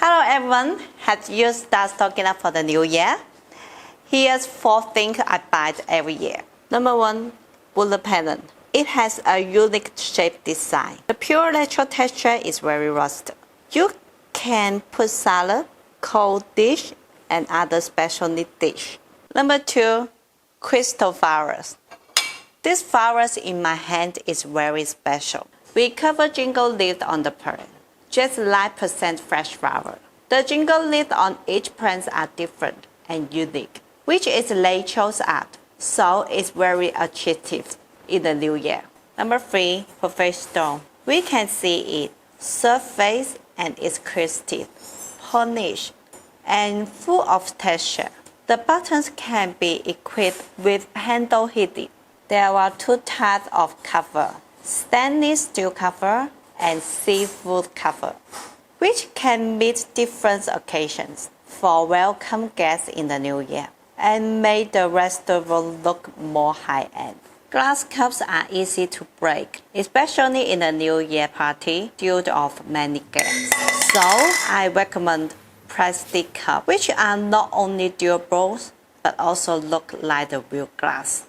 Hello everyone, have you started stocking up for the new year? Here's 4 things I buy every year. Number 1, bullet panel. It has a unique shape design. The pure natural texture is very rustic. You can put salad, cold dish, and other special need dish. Number 2, crystal flowers. This flowers in my hand is very special. We cover jingle leaf on the plant. Just 9% fresh flower. The jingle leaves on each plant are different and unique, which is nature's art, so it's very attractive in the new year. Number 3, perfect stone. We can see it, surface and it's crispy, polished, and full of texture. The buttons can be equipped with handle hidden. There are 2 types of cover, stainless steel cover and seafood cover, which can meet different occasions for welcome guests in the new year and make the restaurant look more high-end. Glass cups are easy to break, especially in the New Year party due to many guests. So I recommend plastic cups, which are not only durable but also look like the real glass.